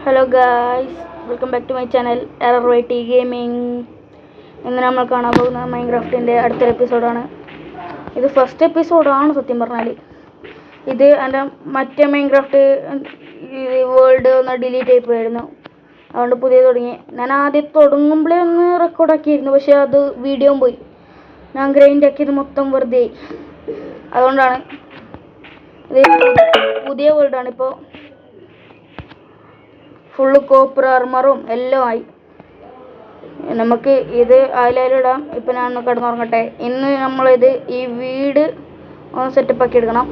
Hello guys, welcome back to my channel RRYT gaming. ഇന്ന് നമ്മൾ കാണാൻ പോകുന്ന മൈൻക്രാഫ്റ്റിൻ്റെ അടുത്തൊരു എപ്പിസോഡാണ്. ഇത് ഫസ്റ്റ് എപ്പിസോഡാണ് സത്യം പറഞ്ഞാൽ. ഇത് എൻ്റെ മറ്റേ മൈൻക്രാഫ്റ്റ് വേൾഡ് ഒന്ന് ഡിലീറ്റ് ആയി പോയായിരുന്നു, അതുകൊണ്ട് പുതിയ തുടങ്ങി. ഞാൻ ആദ്യം തുടങ്ങുമ്പോഴേ ഒന്ന് റെക്കോർഡാക്കിയിരുന്നു, പക്ഷേ അത് വീഡിയോ പോയി. ഞാൻ ഗ്രൈൻഡ് ആക്കിയത് മൊത്തം വെറുതെ ആയി. അതുകൊണ്ടാണ് ഇത് പുതിയ വേൾഡാണ്. ഇപ്പോൾ ഫുള്ള് കോപ്പർ ആർമറും എല്ലാം ആയി. നമുക്ക് ഇത് അതിലിടാം. ഇപ്പം ഞാൻ ഒന്ന് കിടന്നുറങ്ങട്ടെ. ഇന്ന് നമ്മളിത് ഈ വീട് ഒന്ന് സെറ്റപ്പ് ആക്കി എടുക്കണം.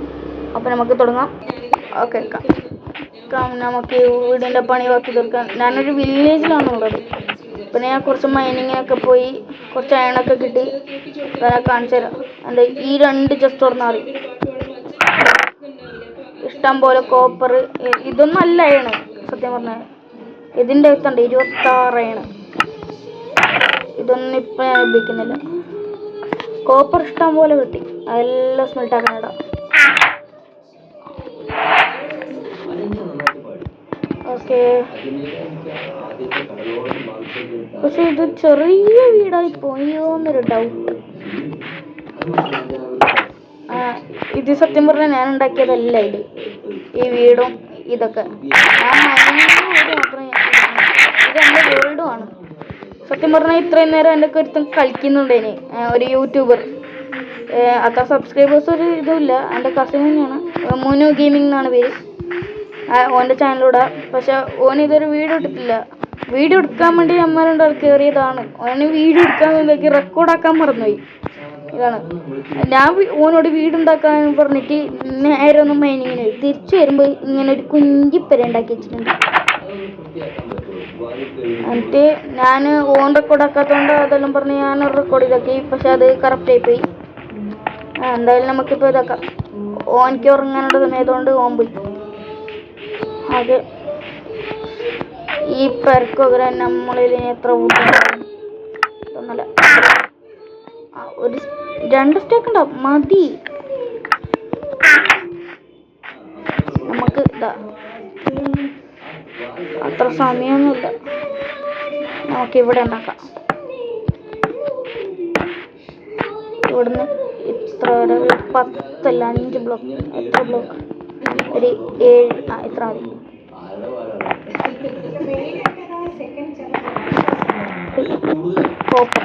അപ്പം നമുക്ക് തുടങ്ങാം. ഓക്കെ, നമുക്ക് ഈ വീടിൻ്റെ പണി ബാക്കി തീർക്കാം. ഞാനൊരു വില്ലേജിലാണുള്ളത്. പിന്നെ ഞാൻ കുറച്ച് മൈനിങ്ങിനൊക്കെ പോയി കുറച്ച് അയണൊക്കെ കിട്ടി. അതൊക്കെ കാണിച്ചു തരാം. എൻ്റെ ഈ 2 ചെസ്റ്റ് തുറന്നാൽ മതി. ഇഷ്ടം പോലെ കോപ്പർ. ഇതൊന്നും അല്ല അയണ്, സത്യം പറഞ്ഞാൽ ഇതിൻ്റെ അകത്തുണ്ട് 26 അയണ്. ഇതൊന്നും ഇപ്പം ഞാൻ ഉപയോഗിക്കുന്നില്ല. കോപ്പർ ഇഷ്ടം പോലെ കിട്ടി. അതെല്ലാം സ്മെൽട്ടാക്കാനിടാം. ഓക്കെ, പക്ഷെ ഇത് ചെറിയ വീടായി പോയോ എന്നൊരു ഡൗട്ട്. ഇത് സത്യം പറഞ്ഞാൽ ഞാൻ ഉണ്ടാക്കിയതല്ല. ഈ വീടും ഇതൊക്കെ ഇതെൻ്റെ വേൾഡുമാണ്. സത്യം പറഞ്ഞാൽ ഇത്രയും നേരം എൻ്റെ ഒരുത്തൻ കളിക്കുന്നുണ്ടേന്, ഒരു യൂട്യൂബർ. അത്ര സബ്സ്ക്രൈബേഴ്സ് ഒരു ഇതുമില്ല. എൻ്റെ കസിൻ തന്നെയാണ്, മോനു ഗെയിമിംഗ് എന്നാണ് പേര്. ഓൻ്റെ ചാനലിലൂടെ. പക്ഷെ ഓൻ ഇതൊരു വീഡിയോ ഇട്ടിട്ടില്ല. വീഡിയോ എടുക്കാൻ വേണ്ടി അമ്മ കയറിയതാണ്. ഓന് വീഡിയോ എടുക്കാൻ വേണ്ടി റെക്കോർഡാക്കാൻ മറന്നുപോയി. ഇതാണ് ഞാൻ ഓനോട് വീടുണ്ടാക്കാൻ പറഞ്ഞിട്ട് നേരെ ഒന്നും മൈനിങ്ങിന് തിരിച്ചു വരുമ്പോൾ ഇങ്ങനെ ഒരു കുഞ്ചിപ്പര ഉണ്ടാക്കി വെച്ചിട്ടുണ്ട്. എന്നിട്ട് ഞാൻ ഓൺ റെക്കോർഡാക്കാത്തതുകൊണ്ട് അതെല്ലാം പറഞ്ഞ് ഞാൻ റെക്കോർഡ് ചെയ്താക്കി. പക്ഷെ അത് കറക്റ്റായി പോയി. എന്തായാലും നമുക്കിപ്പോൾ ഇതാക്കാം. ഓനിക്ക് ഉറങ്ങാനുള്ള സമയത്തുകൊണ്ട് ഓൻ പോയി. അത് ഈ പെരക്കൊക്കെ നമ്മളിൽ എത്ര ഒന്നല്ല, ഒരു 2 സ്റ്റേക്ക് ഉണ്ടാവും മതി. നമുക്ക് ഇതാ അത്ര സമയമൊന്നുമില്ല. നമുക്കിവിടെ ഉണ്ടാക്കാം. ഇവിടുന്ന് ഇത്ര 10 അല്ല 5 ബ്ലോക്ക്. എത്ര ബ്ലോക്ക്? ഒരു 7. ഇത്ര മതി. കോപ്പർ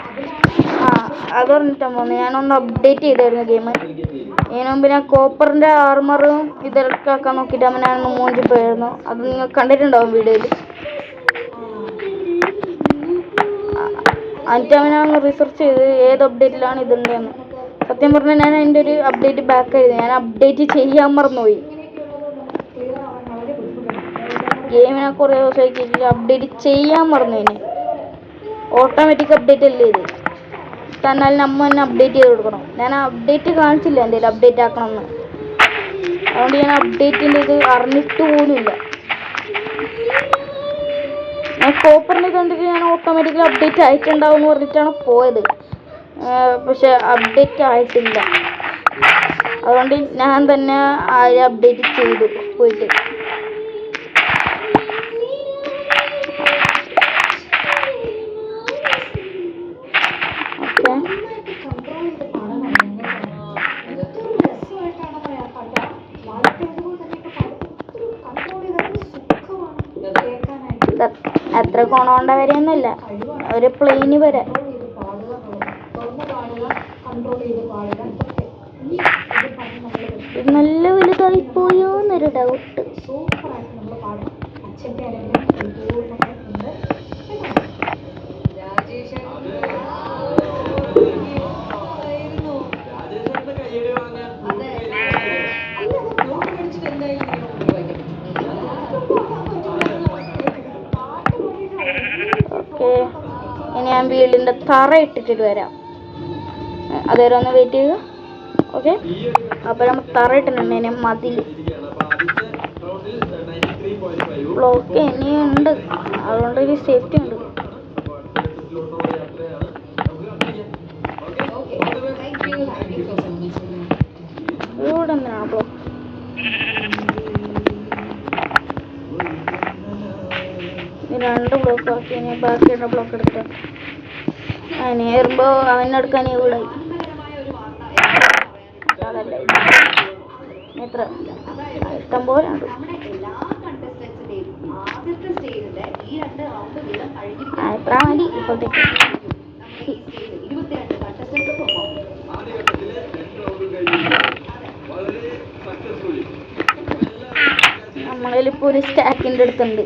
അത് പറഞ്ഞിട്ടാ പോകുന്നത്. ഞാനൊന്ന് അപ്ഡേറ്റ് ചെയ്തായിരുന്നു ഗെയിം. ഇതിനു മുമ്പ് ഞാൻ കോപ്പറിൻ്റെ ആർമറും ഇതൊക്കെ ആക്കാൻ നോക്കിയിട്ട് ഞാനൊന്ന് മൂഞ്ചി പോയായിരുന്നു. അത് നിങ്ങൾ കണ്ടിട്ടുണ്ടാവും വീഡിയോയിൽ. എന്നിട്ട് അവനൊന്ന് റിസർച്ച് ചെയ്ത് ഏത് അപ്ഡേറ്റിലാണ് ഇതുണ്ടെന്ന്. സത്യം പറഞ്ഞാൽ ഞാൻ അതിൻ്റെ ഒരു അപ്ഡേറ്റ് ബാക്ക് ആയിരുന്നു. ഞാൻ അപ്ഡേറ്റ് ചെയ്യാൻ മറന്നുപോയി. ഗെയിമിനെ കുറേ ദിവസമായിട്ട് അപ്ഡേറ്റ് ചെയ്യാൻ മറന്നു. ഓട്ടോമാറ്റിക് അപ്ഡേറ്റ് അല്ലേ ഇത്. എന്നാൽ നമ്മൾ തന്നെ അപ്ഡേറ്റ് ചെയ്ത് കൊടുക്കണം. ഞാൻ അപ്ഡേറ്റ് കാണിച്ചില്ല എന്തെങ്കിലും അപ്ഡേറ്റ് ആക്കണമെന്ന്. അതുകൊണ്ട് ഞാൻ അപ്ഡേറ്റിൻ്റെ ഇത് അറിഞ്ഞിട്ട് പോലുമില്ല. ഞാൻ കോപ്പറിനെ കണ്ടിട്ട് ഞാൻ ഓട്ടോമാറ്റിക്കലി അപ്ഡേറ്റ് ആയിട്ടുണ്ടാവും എന്ന് പറഞ്ഞിട്ടാണ് പോയത്. പക്ഷെ അപ്ഡേറ്റ് ആയിട്ടില്ല. അതുകൊണ്ട് ഞാൻ തന്നെ അപ്ഡേറ്റ് ചെയ്തു പോയിട്ട്. അത്ര കോണോണ്ട വരെയൊന്നുമില്ല, ഒരു പ്ലെയിന് വരെ. നല്ല വലുതായി പോയോ എന്നൊരു ഡൗട്ട്. ഇനി ഞാൻ വീടിൻ്റെ തറ ഇട്ടിട്ട് വരാം. അതുവരെ ഒന്ന് വെയിറ്റ് ചെയ്യുക. ഓക്കെ, അപ്പോൾ നമ്മൾ തറ ഇട്ടിട്ടുണ്ട്. ഇനി മതിൽ ബ്ലോക്ക് ഇനിയുണ്ട്, അതുകൊണ്ട് ഒരു സേഫ്റ്റി ഉണ്ട്. ഇവിടെ എന്തിനാണ് ബ്ലോക്ക്? 2 ബ്ലോക്ക് ആക്കി. ഇനി ബാക്കിയുള്ള ബ്ലോക്ക് എടുക്കാം. ഇനി വരുമ്പോൾ അവനെടുക്കാൻ ഈ വീടായി. അതല്ല എത്ര ഇഷ്ടം പോലെ ഉണ്ട്. എത്ര മതി ഇപ്പോഴത്തേക്ക്. നമ്മളിലിപ്പോൾ ഒരു സ്റ്റാക്കിൻ്റെ അടുത്തുണ്ട്.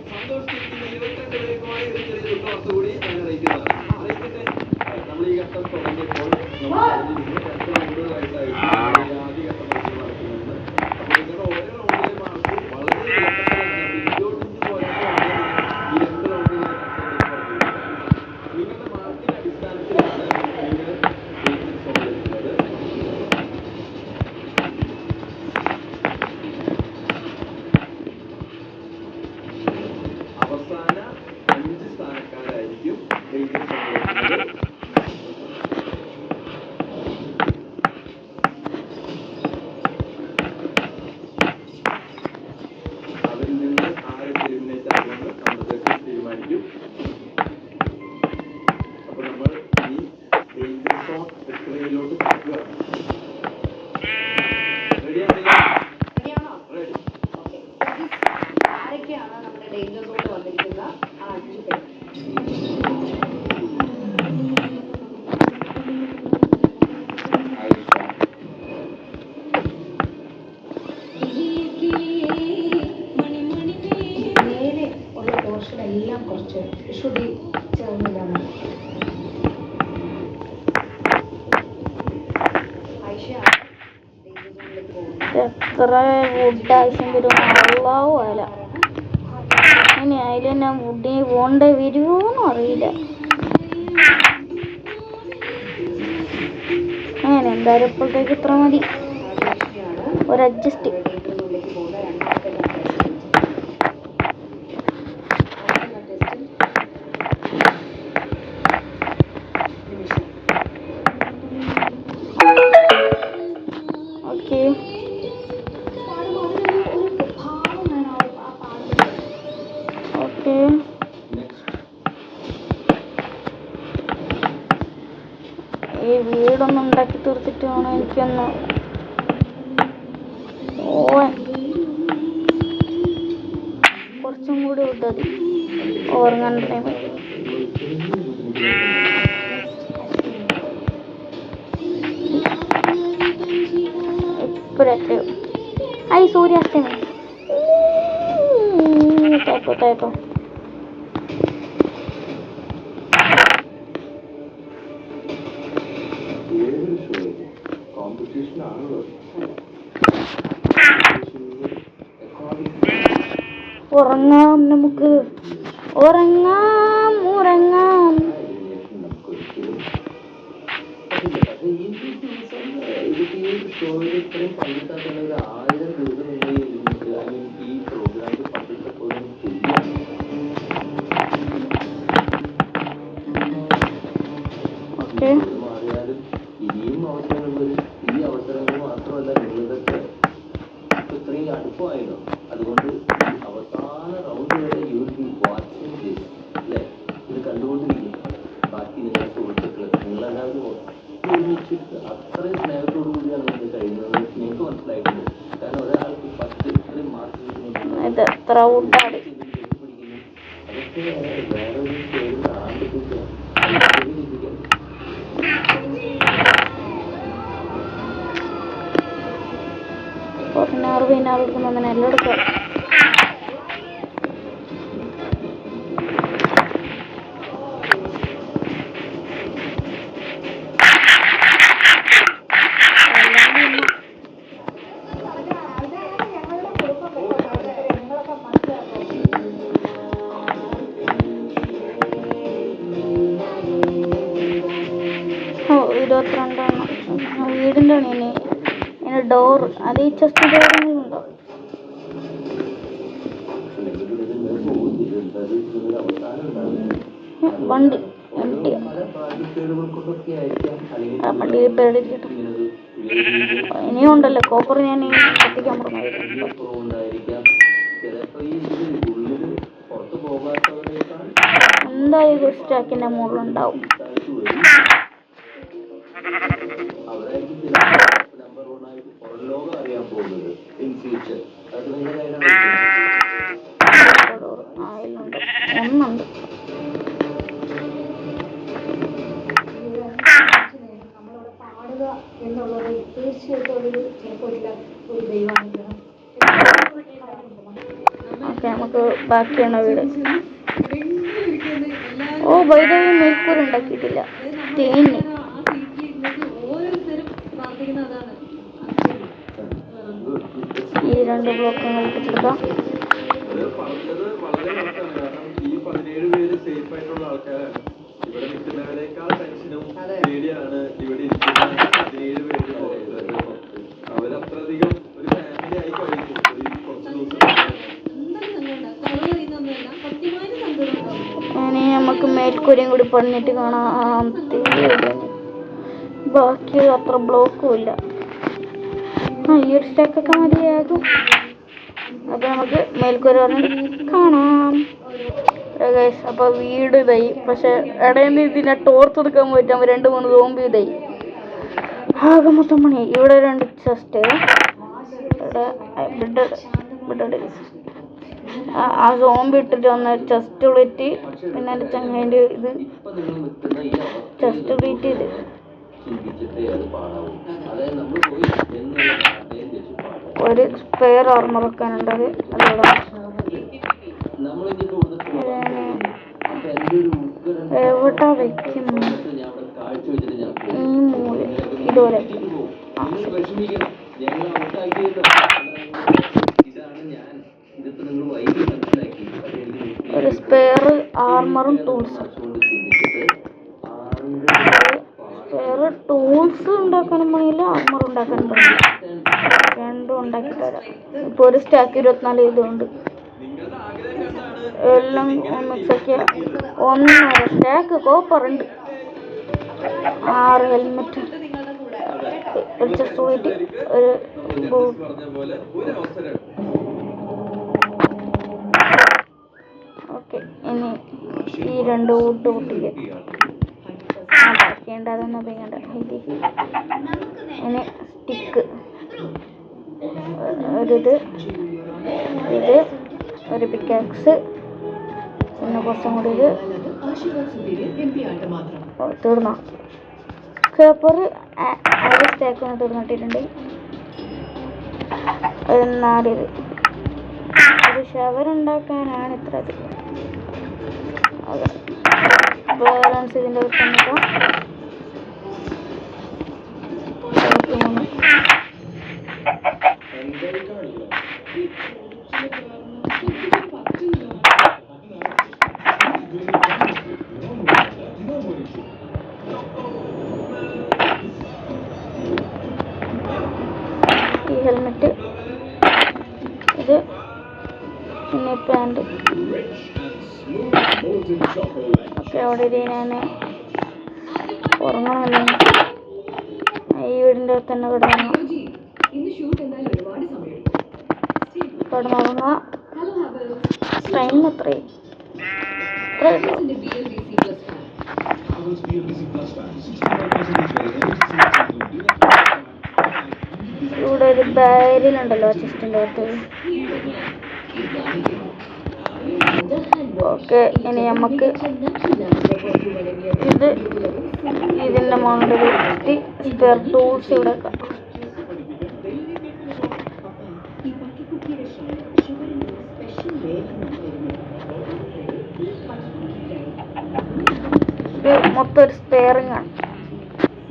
എത്ര വുഡ് ആവശ്യം വരും അള്ളാഹു അല. ഇനി അതിൽ തന്നെ വുഡിന് പോകേണ്ട വരുമോന്നും അറിയില്ല. അങ്ങനെ എന്തായാലും ഇപ്പോഴത്തേക്ക് ഇത്ര മതി. ഒരു അഡ്ജസ്റ്റ്. ഓക്കെ ഈ വീടൊന്നും ഉണ്ടാക്കി തീർത്തിട്ട് വേണം എനിക്കൊന്ന് കുറച്ചും കൂടി വിട്ടത് ഉറങ്ങാൻ ടൈം. ഇപ്പോഴൊക്കെ സൂര്യാസ്തമയം തേപ്പോ ഉറങ്ങാം, നമുക്ക് ഉറങ്ങാം. ഓക്കെ അതുകൊണ്ട് അവസാന റൗണ്ട് വരെ you will be watching this അല്ലേ? ഇത് കണ്ടുകൊണ്ടിരിക്കും. ബാക്കി നിങ്ങളുടെ സുഹൃത്തുക്കൾ നിങ്ങളെല്ലാവരും ഒരുമിച്ചിട്ട് അത്രയും സ്നേഹത്തോടു കൂടിയാണ് ഇത് കഴിയുന്നത്. നിങ്ങൾക്ക് മനസ്സിലായിട്ടുണ്ട്. കാരണം ഒരാൾക്ക് 10 ഇത്രയും മാർക്ക് പിടിക്കുന്നു. അതൊക്കെ വേറെ ഒരു പേര് ആണ്ടിപ്പിക്കുക. 16 എടുക്കുമ്പോൾ അങ്ങനെ എല്ലാം എടുക്കാം. ഓ 22 വീടിൻ്റെ ആണ്. ഇനി ഡോർ അത് ഈ ചെസ്റ്റ് ഡോറുണ്ടോ? വണ്ടി വണ്ടി റിപ്പയർ ചെയ്തിട്ട് ഇനിയും ഉണ്ടല്ലോ. കോപ്പർ ഞാൻ കത്തിക്കാൻ പറഞ്ഞു. പുറത്ത് പോകാത്തവരേക്കാൾ എന്തായാലും ഒരു സ്റ്റാക്കിന്റെ മുകളിലുണ്ടാവും. അവരായിരിക്കും നമ്പർ 1 ആയിട്ട് പുറം ലോകം അറിയാൻ പോകുന്നത് ഇൻ ഫ്യൂച്ചർ. അത് നിങ്ങളുടെ ആയിലുണ്ട് ഒന്നുണ്ട്. എന്നുള്ളത് തീർച്ചയായിട്ടും ചിലപ്പോൾ ഒരു ദൈവമാണ്. ഓക്കെ, നമുക്ക് ബാക്കിയാണ് വീട്. ഓ വൈദ്യുതി മേൽക്കൂര ഉണ്ടാക്കിയിട്ടില്ല. തേങ്ങ ഈ 2 ബ്ലോക്ക് കളിപ്പിച്ചെടുക്കാം. പറഞ്ഞത് വളരെ കറക്റ്റാണ്. കാരണം ഈ 17 പേര് സേഫ് ആയിട്ടുള്ള ആൾക്കാരാണ്. ഇവിടെ നിൽക്കുന്നവരെക്കാൾ ടെൻഷനും പേടിയാണ് ഇവിടെ ഇരിക്കുന്ന 17 പേര്. അവരത്രയധികം ഒരു ഫാമിലി ആയി കഴിഞ്ഞു കുറച്ച് ദിവസം. ഇനി നമുക്ക് മേൽക്കൂരയും കൂടി പണിഞ്ഞിട്ട് കാണാം. ബാക്കി അത്ര ബ്ലോക്കും ഇല്ല. ഈ ഒരു സ്റ്റെക്കൊക്കെ മതിയാകും. അപ്പൊ നമുക്ക് മേൽക്കൂര പറഞ്ഞിട്ട് കാണാം. അപ്പൊ വീട് ഇതായി. പക്ഷെ ഇടയിൽ നിന്ന് ഇതിനെ ടോർച്ച് എടുക്കാൻ പറ്റാൻ 2-3 സോംബി ഇതായി. ആകെ മൊത്തം പണി. ഇവിടെ 2 ചെസ്റ്റ്, ആ സോംബി ഇട്ടിട്ട് വന്ന ചെസ്റ്റ് പ്ലേറ്റ്, പിന്നെ എൻ്റെ ചങ്ങേൻ്റെ ഇത് ചെസ്റ്റ് പ്ലേറ്റ് ചെയ്ത് ഒരു സ്പെയർ ആർമർ വെക്കാനുണ്ട്. അതോടെ എവിടെ വെക്കും? ഈ മൂല ഇതുപോലെ ഒരു സ്പെയർ ആർമറും ടൂൾസും. സ്പെയർ ടൂൾസ് ഉണ്ടാക്കാനും പണിയില്ല, ആർമർ ഉണ്ടാക്കാനും പണിയില്ല. രണ്ടും ഉണ്ടാക്കി തരാം. ഇപ്പോൾ ഒരു സ്റ്റാക്ക് 24 ഇതുണ്ട്. എല്ലാം മിക്സാക്കിയ 1.5 സ്റ്റാക്ക് കോപ്പറുണ്ട്. 6 ഹെൽമെറ്റ്, ഒരു ചെസ്റ്റ് പ്ലേറ്റ്, ഒരു ബൂട്ട്. ഓക്കെ, ഇനി ഈ 2 വുഡ് പൊട്ടിക്കുക. ബാക്കിയുണ്ട്, അതൊന്നും ഉപയോഗിക്കണ്ട. ഇനി സ്റ്റിക്ക്, ഇത് ഒരു പിക്കാക്സ്, പിന്നെ കുറച്ചും കൂടി ഇത്. തീർന്നോ? പേപ്പർ 1 സ്റ്റാക്ക് ഒന്ന് തീർന്നിട്ടിട്ടുണ്ട്. 4 ഒരു ഷവർ ഉണ്ടാക്കാനാണ് ഇത്ര ഇത്. ബാലൻസ് ഇതിൻ്റെ നോക്കാം. ഈ ഹെൽമെറ്റ്, ഇത് പിന്നെ പാൻറ്. ഓക്കെ, അവിടെ ഞാൻ ഉറങ്ങണമല്ലോ. ഈ വീടിൻ്റെ തന്നെ കിടന്നു കിടന്നുറങ്ങുക. ടൈം എത്രയും ഇവിടെ ഒരു ബാരിലുണ്ടല്ലോ ചെസ്റ്റിൻ്റെ അകത്ത്. ഓക്കെ, ഇനി നമുക്ക് ഇതിൻ്റെ മുകളിൽ വെച്ചിട്ട് സ്പെയർ ടൂൾസ് ഇവിടെ വെക്കാം. ഇത് മൊത്തം ഒരു സ്പെയറിങ് ആണ്.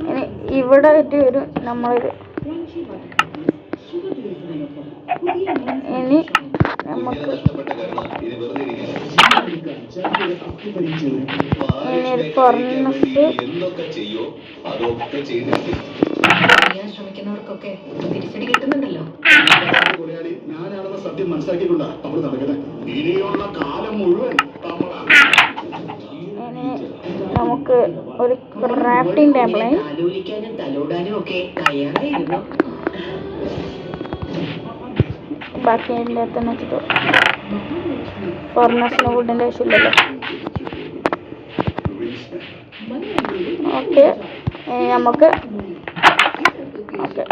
ഇനി ഇവിടെ ആയിട്ട് ഒരു നമ്മളൊരു ഇനി നമുക്ക് ഫർണസ് ശ്രമിക്കുന്നവർക്കൊക്കെ തിരിച്ചടി കിട്ടുന്നുണ്ടല്ലോ. ഞാനാണെന്ന് സത്യം മനസ്സിലാക്കിക്കൊണ്ടാ നമ്മൾ നടക്കുന്നത്. ഇനിയുള്ള കാലം മുഴുവൻ നമുക്ക് ഒരു ക്രാഫ്റ്റിംഗ് ടേബിൾ ആലോചിക്കാനും തലോടാനും ഒക്കെ തയ്യാറായിരുന്നു. ബാക്കി അതിൻ്റെ അകത്ത് തന്നെ വെച്ചിട്ട് ഫർണസിന് വുഡിൻ്റെ ആവശ്യമില്ലല്ലോ. ഓക്കെ നമുക്ക് ഓക്കെ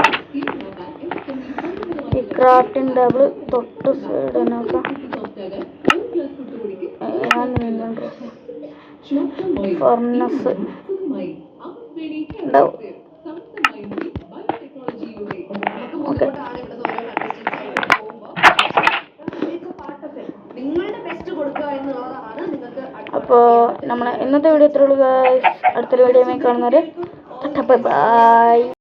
ഈ ക്രാഫ്റ്റിംഗ് ടേബിൾ തൊട്ട് സൈഡ് നോക്കാം. ഫർണസ് ഉണ്ടാവും. ഓക്കെ അപ്പോൾ നമ്മളെ ഇന്നത്തെ വീഡിയോ ഇത്രയുള്ളൂ. അടുത്തൊരു വീഡിയോ കാണുന്നവരെ ബൈ.